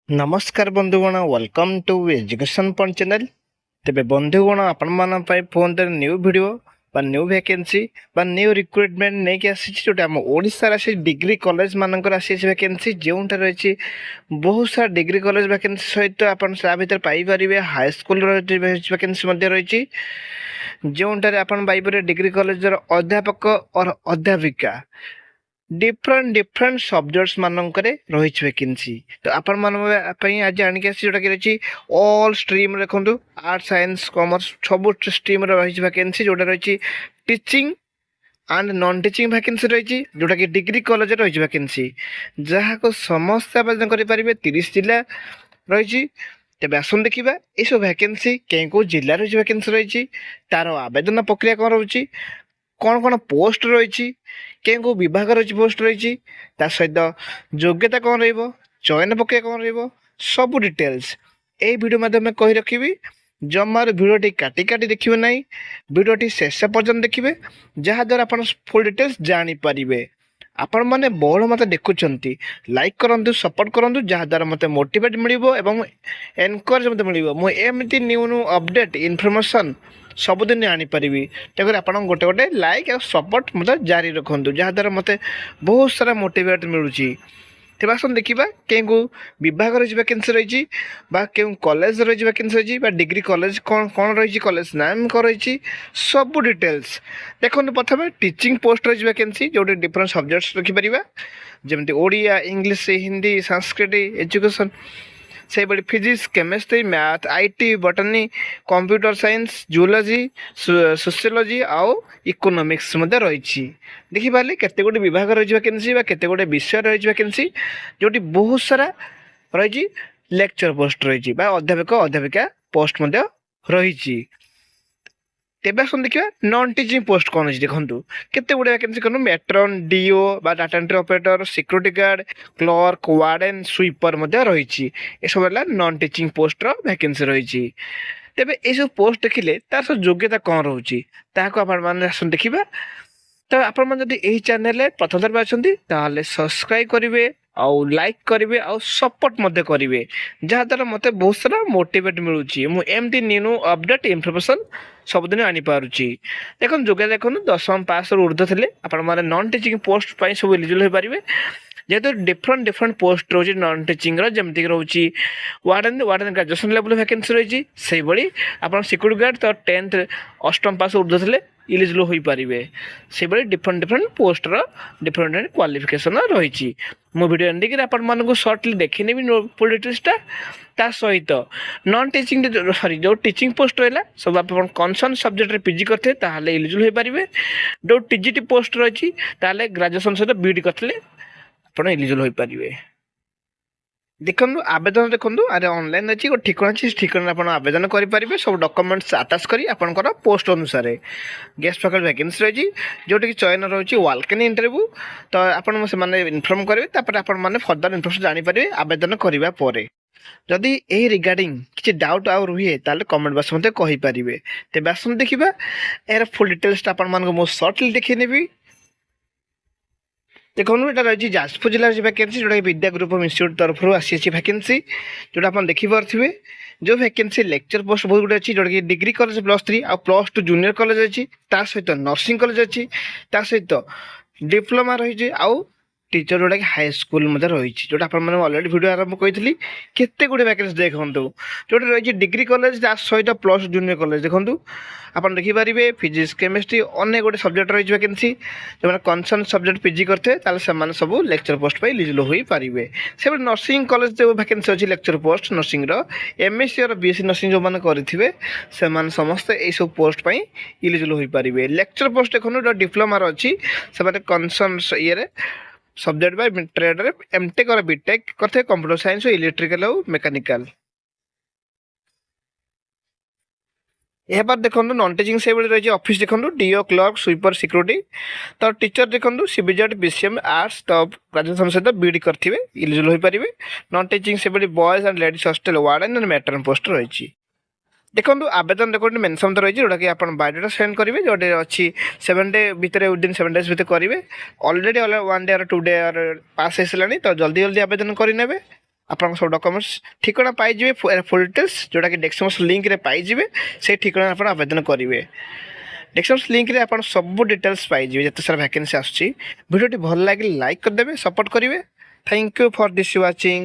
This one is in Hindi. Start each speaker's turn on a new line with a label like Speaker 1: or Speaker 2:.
Speaker 1: नमस्कार बंधुगण welcome to education point channel. तेरे बंधुगण आपण मान फोन new video new vacancy new recruitment नहीं कि आसी जोटा आम ओडिशा आसी डिग्री कॉलेज मानकर आसी वैकेंसी जो रही बहुत सारा डिग्री कॉलेज वैकेंसी सहित आप भर पाइपर हाई स्कूल वैकेंसी रही जोटार आप पाइपर डिग्री कॉलेज अध्यापक और अध्यापिका डिफरेंट डिफरेंट सब्जेक्ट्स मानक रही वैकेंसी। तो आपण मानी आज आणिक जोटा कि रही ऑल स्ट्रीम देखो आर्ट साइंस कॉमर्स सब स्ट्रीम रही वैकेंसी जोटा रही teaching and non teaching vacancy रही जोटा कि डिग्री कॉलेज रही वैकेंसी जहाँ को समस्त आवेदन करेंगे 30 जिला रही। तेज आसन देखा ये सब वैकेंसी कौ जिला रही वैकेंसी रही तार आवेदन प्रक्रिया कौन रोचे कौन कौन पोस्ट रही कौ विभाग रही पोस्ट रही सहित योग्यता कौन चयन प्रक्रिया कौन सब डिटेल्स ये वीडियो माध्यम कही रखी जमार भिडियोटी काटी काटी देखिए ना वीडियोटी शेष पर्यटन देखिए जहाद्वारा आप फुल डिटेल्स जानीपर आपण मैंने बहुल मत देखुंट लाइक करूँ सपोर्ट करूँ जहाद्वारा मत मोटिवेट मिल एनकरेज मत मिल मुझे न्यू न्यू अपडेट इनफर्मेशन सबुदिन आनीपारि तेज आप गोटे गोटे लाइक और सपोर्ट मतलब जारी रखुँ जहाद्वारा मत बहुत सारा मोटिवेट मिलूँ। तेज आसन देखा कौ विभाग रही वैकेंसी रही क्यों कॉलेज रही वैकेंसी रही डिग्री कॉलेज कौन कौन रही कॉलेज नाम कौन रही सब डिटेल्स देखो। प्रथम टीचिंग पोस्ट रही वैकेंसी जो डिफरेंट सब्जेक्ट्स रखिपर जमी ओडिया इंग्लिश हिंदी संस्कृत एजुकेशन से बड़ी physics chemistry math IT botany computer science zoology sociology आउ इकोनॉमिक्स रही देखिपारे केते गोटे विभाग रही वैकेंसी केते गोटे विषय रही वैकेंसी जोटी बहुत सारा रही लेक्चर पोस्ट रही अध्यापक अध्यापिका पोस्ट रही। तेज आसन देखा नॉन टीचिंग पोस्ट कौन अच्छी देखूँ केते गुड़े वैकेंसी करूँ मेट्रन डीओ data entry operator security guard clerk warden sweeper रही सब नॉन टीचिंग पोस्ट वैकेंसी रही। तेज ये पोस्ट देखिले तार सब योग्यता कौन रोचे आसन देखा। तो आपड़ी चैनल प्रथम थर अच्छा सब्सक्राइब करेंगे आउ लाइक करेंगे आउ सपोर्ट करेंगे जहाद्वारा मत बहुत सारा मोटिवेट मिलूँ मुझे न्यू न्यू अपडेट इनफर्मेशन सबुदिन आनीपारुची। देखो जोग्य देखो 10वीं पास ऊर्ध्व थे आपने नॉन टीचिंग पोस्ट सब एलिजिबल हो पारे जेहेतु डिफरेंट डिफरेंट पोस्ट रोचे नॉन टीचिंग जमीक रोचे warden warden graduation level vacancy रही से भाई आप सिक्योरिटी गार्ड तो 10th 8वीं पास ऊर्ध्व थे इलिजिबल हो पारे से भाई different different poster different qualification रही। मो वीडियो एंडिंग आपको सर्टली देखने फुल डिटेल्सटा सहित नॉन टीचिंग सॉरी जो टीचिंग पोस्ट रहा सब आप कनसर्न सब्जेक्ट पीजी करते इलिजिबल हो पारे जो टीजीटी पोस्ट रही ग्रेजुएशन सहित बीडी करते आप इलिजिबल हो पारे। देखो आवेदन देखो अरे ऑनलाइन अच्छी गोटे ठिकाना अच्छी ठिकाना आप आवेदन करेंगे सब डॉक्यूमेंट्स आटाच कर आपंकर पोस्ट अनुसार गेस्ट फैकल्टी वैकेंसी रही जोटि चयन रही वालकन इंटरव्यू तो आपने इनफर्म करेंगे आपने फर्दर इनफर्मेशन जानीपर आवेदन करने पर जदि यही रिगार्डिंग किसी डाउट आउ रुहे ताले कमेंट बॉक्स में कहींपारे। तेज आसन देखा यार फुल डिटेल्स आपको सर्टली देखी देखो यहाँ रही जाजपुर जिले वैकेंसी जोटा विद्या ग्रुप ऑफ इंस्टीट्यूट तरफ आसी वैकेंसी जोटा आप देखिपे जो वैकेंसी लेक्चर पोस्ट बहुत गुटे अच्छी जोटा कि डिग्री कॉलेज +3 आ +2 जूनियर कॉलेज अच्छी सहित नर्सिंग कॉलेज अच्छी सहित डिप्लोमा रही आउ टीचर जोटा कि हाई स्कूल रही जोटा आप अलरेडी वीडियो आरंभ कही केते गुड़े वैकेंसी देखूँ जोटा रही डिग्री कॉलेज सहित +2 जूनियर कॉलेज देखूँ आप देखिपारे फिजिक्स केमिस्ट्री अनेक गोटे सब्जेक्ट रही वैकेंसी जो कनसर्न सब्जेक्ट पीजी करते सब लेक्चर पोस्ट पर इलिजिबल हो पारे। से नर्सिंग कॉलेज जो वैकेंसी अच्छी लेक्चर पोस्ट नर्सिंग एमएससी और बीएससी नर्सिंग जो मैंने करेंगे से समस्ते यही सब पोस्ट पर इलिजिबल हो पारे। लेक्चर पोस्ट देखो जो डिप्लोमार अच्छी से कनसर्न ये सब्जेक्ट बाय ट्रेड एमटेक और बीटेक करते कंप्यूटर साइंस और इलेक्ट्रिकल और मेकानिकल। यह बार देखो नॉन टीचिंग से रही ऑफिस देखो डीओ क्लर्क स्वीपर सिक्योरिटी तो टीचर देखो सीबीजेड बीसीएम आर्ट्स तो ग्रेजुएशन सहित बीडी करते इलिजिबल हो पारे। नॉन टीचिंग से boys and ladies hostel warden and matron post रही। देखो आवेदन देखो मेनसन तो रही जोटा कि आप बायोडाटा सेंड करेंगे जोटे अच्छी 7 डे भितर विदिन 7 डेज भितर करेंगे ऑलरेडी 1 डे और 2 डे और पास हो तो जल्दी जल्दी आवेदन करेंगे। ଆପଣଙ୍କ ସବୁ ଡକ୍ୟୁମେଣ୍ଟସ୍ ଠିକଣା ପାଇଯିବେ ଫୁଲ୍ ଡିଟେଲ୍ସ ଯେଉଁଟାକି ଡେସ୍କ୍ରିପସନ୍ ଲିଙ୍କରେ ପାଇଯିବେ ସେଇ ଠିକଣାରେ ଆପଣ ଆବେଦନ କରିବେ। ଡେସ୍କ୍ରିପସନ୍ ଲିଙ୍କରେ ଆପଣ ସବୁ ଡିଟେଲ୍ସ ପାଇଯିବେ ଯେତେ ସାରା ଭ୍ୟାକେନ୍ସି ଆସୁଛି। ଭିଡ଼ିଓଟି ଭଲ ଲାଗିଲେ ଲାଇକ୍ କରିଦେବେ, ସପୋର୍ଟ କରିବେ। Thank you for this watching.